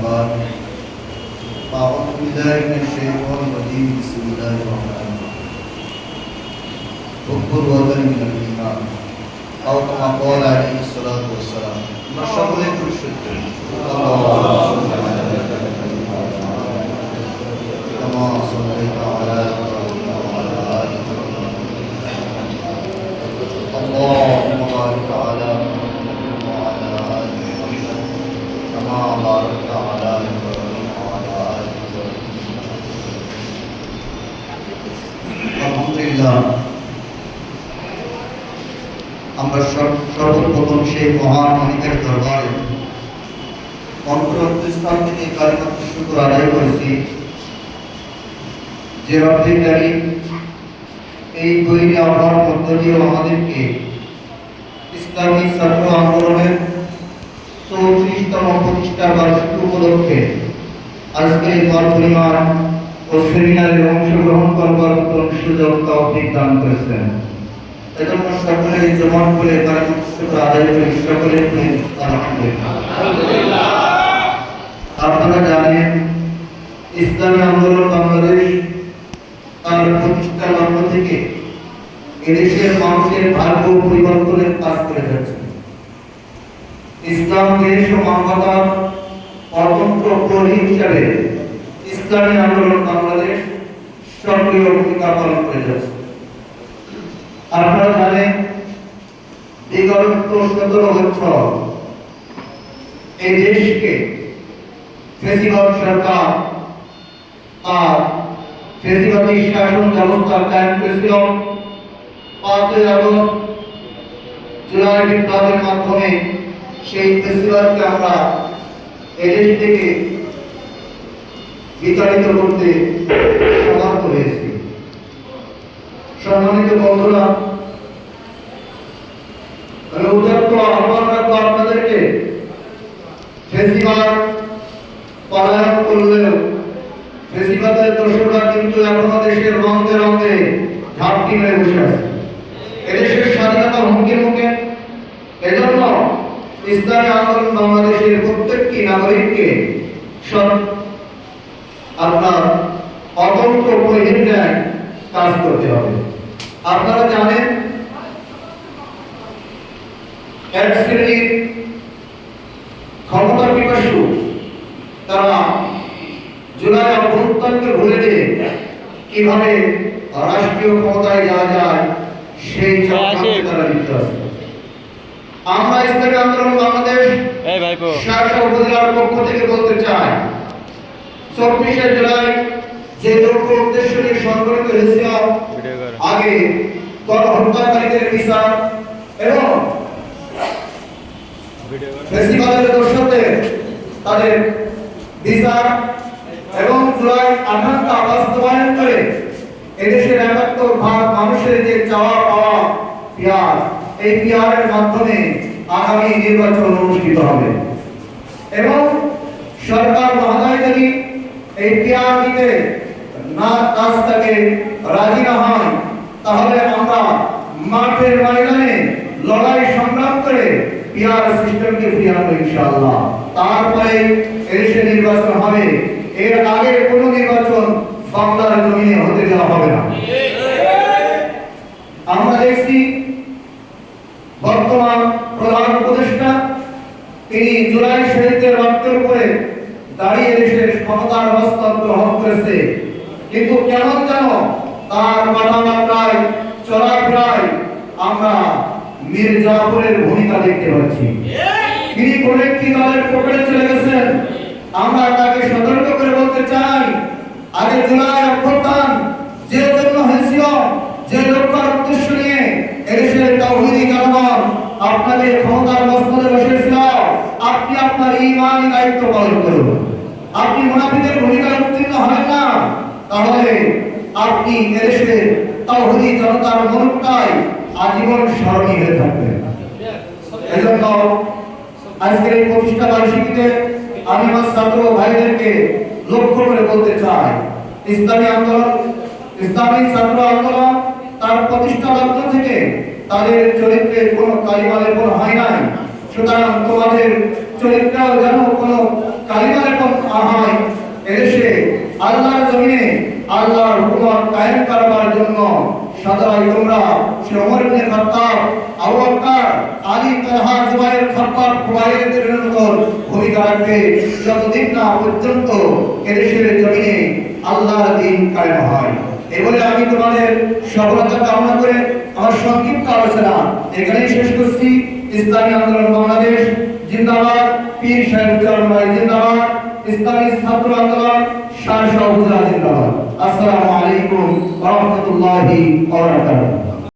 بعد أعوذ بالله من الشيطان الرجيم بسم الله الرحمن الرحيم حب الوطن من الإيمان أو كما قال عليه الصلاة والسلام সকলে পরিশুদ্ধ كما صليت على إبراهيم وعلى آل إبراهيم اللهم بارك على محمد وعلى آل محمد كما باركت على إبراهيم وعلى آل إبراهيم الحمد لله আমরা সর্বপ্রথম সেই মহান মালিকের দরবারে অন্তরস্থান থেকে কালিমাত শুকর আদায় করেছি যে রব্বুল কারীম এই তৈরি আবহাওয়ার মধ্য দিয়ে আমাদেরকে ইসলামী ছাত্র আন্দোলনের 34তম প্রতিষ্ঠা বার্ষিকী উপলক্ষে আজকে দল পরিমাণ ও সেমিনারে অংশগ্রহণ করবার সুযোগ তৌফিক দান করেছেন। এজন্য সকলে জমান করে কালিমাত শুকর আদায় করে সকলে আলহামদুলিল্লাহ। আপনারা জানেন ইসলামী আন্দোলন বাংলাদেশ তার প্রতিষ্ঠার লক্ষ্য থেকে এদেশের মানুষের ভাগ্য পরিবর্তনের কাজ করে যাচ্ছে। ইসলাম দেশ ও মানবতার অতন্ত্র প্রহরী হিসাবে ইসলামী আন্দোলন বাংলাদেশ সক্রিয় ভূমিকা পালন করে যাচ্ছে। আপনারা জানেন বিগত 17 বছর এই দেশকে ফেসিবাদ সরকার আর ফেসিবাদী শাসন ব্যবস্থা কায়েম করেছিল। 5 আগস্ট জুলাই বিপ্লবের মাধ্যমে সেই ফেসিবাদকে আমরা এদেশ থেকে বিতাড়িত করতে সমর্থ হয়েছি। সম্মানিত বন্ধুরা, উদাত্ত আহ্বান রাখবো আপনাদেরকে, ফেসিবাদ পলায়ন করলেও ফেসিবাদের দোষরা কিন্তু এখনো দেশের রঙে রঙে ঝাঁপটি মেরে বসে আছে। এদেশের স্বাধীনতা হুমকির মুখে। এজন্য ইসলামী আন্দোলন বাংলাদেশের প্রত্যেকটি নাগরিককে আপনার অতন্ত্র পরিহীন ন্যায় কাজ করতে হবে। আপনারা জানেন এক শ্রেণীর ক্ষমতা পিপাসু তারা জুলাই অভ্যুত্থানকে ভুলে দিয়ে কিভাবে রাষ্ট্রীয় ক্ষমতায় যাওয়া যায় সেই চক্রান্তে তারা লিপ্ত আছে। আমরা ইসলামী আন্দোলন বাংলাদেশ শাসক উপজেলার পক্ষ থেকে বলতে চাই, 24শে জুলাই যে লক্ষ্য উদ্দেশ্য নিয়ে সংগঠিত হয়েছিল, আগে গণহত্যাকারীদের বিচার এবং ফেসিবাদের দোষরদের তাদের বিচার এবং জুলাই আকাঙ্ক্ষা বাস্তবায়ন করে এদেশের ৭১ ভাগ মানুষের যে চাওয়া পাওয়া পিয়ার, এই পিয়ারের মাধ্যমে আগামী নির্বাচন অনুষ্ঠিত হবে এবং সরকার মহোদয় যদি এই পিয়ার দিতে না কাজ থেকে রাজি না হয়, তাহলে আমরা মাঠের ময়দানে লড়াই সংগ্রাম করে পিয়ার সিস্টেমকে ফিরিয়ে আনবো ইনশাআল্লাহ। তারপরে এদেশে নির্বাচন হবে। এর আগে কোনো নির্বাচন বাংলার জমিনে হতে দেওয়া হবে না। আমরা দেখছি বর্তমান প্রধান উপদেষ্টা তিনি জুলাই শহীদদের রক্তের উপরে দাঁড়িয়ে দেশের ক্ষমতার হস্তান্তর গ্রহণ করেছে, কিন্তু কেমন যেন তার কথাবার্তায় চলাফেরায় আমরা মীর জাফরের ভূমিকা দেখতে পাচ্ছি। তিনি কোন একটি দলের পকেটে চলে গেছেন। আমরা তাকে সতর্ক করে বলতে চাই, আগে জুলাই অভ্যুত্থান যে জন্য হয়েছিল, যে লক্ষ্য উদ্দেশ্য নিয়ে এদেশের তাওহীদি জনগণ আপনাদের ক্ষমতার মসনদে বসেছিল, আপনি আপনার ঈমানি দায়িত্ব পালন করুন। আপনি মুনাফিকের ভূমিকায় উত্তীর্ণ হবেন না, তাহলে আপনি এদেশের তাওহীদি জনতার মনটাই আজীবন স্মরণীয় হয়ে থাকবেন। এজন্য আজকের এই প্রতিষ্ঠা বার্ষিকীতে আমি আমার ছাত্র ভাইদেরকে লক্ষ্য করে বলতে চাই, ইসলামী ছাত্র আন্দোলন তার প্রতিষ্ঠা লগ্ন থেকে তাদের চরিত্রে কোনো কালিমা লেপন হয় নাই। সুতরাং তোমাদের চরিত্রেও যেন কোনো কালিমার এখন আহাই এদেশে আল্লাহর জমিনে আল্লাহর হুকুমত কায়েম করবার জন্য সদাই তোমরা ওমর ইবনে খাত্তাব, আবু বকর, আলী, তালহা, জুবাইর, খাব্বাব, খুবাইবদের মতো ভূমিকা রাখবে যতদিন না পর্যন্ত এদেশের জমিনে আল্লাহর দ্বীন কায়েম হয়। এই বলে আমি তোমাদের সফলতা কামনা করে আমার সংক্ষিপ্ত আলোচনা এখানেই শেষ করছি। ইসলামী আন্দোলন বাংলাদেশ জিন্দাবাদ, পীর সাহেব চরমাই জিন্দাবাদ, ইসলামী ছাত্র আন্দোলন শাহ শাহ হুজুরা জিন্দাবাদ। আসসালামু আলাইকুম ওয়া রাহমাতুল্লাহি ওয়া বারাকাতুহু।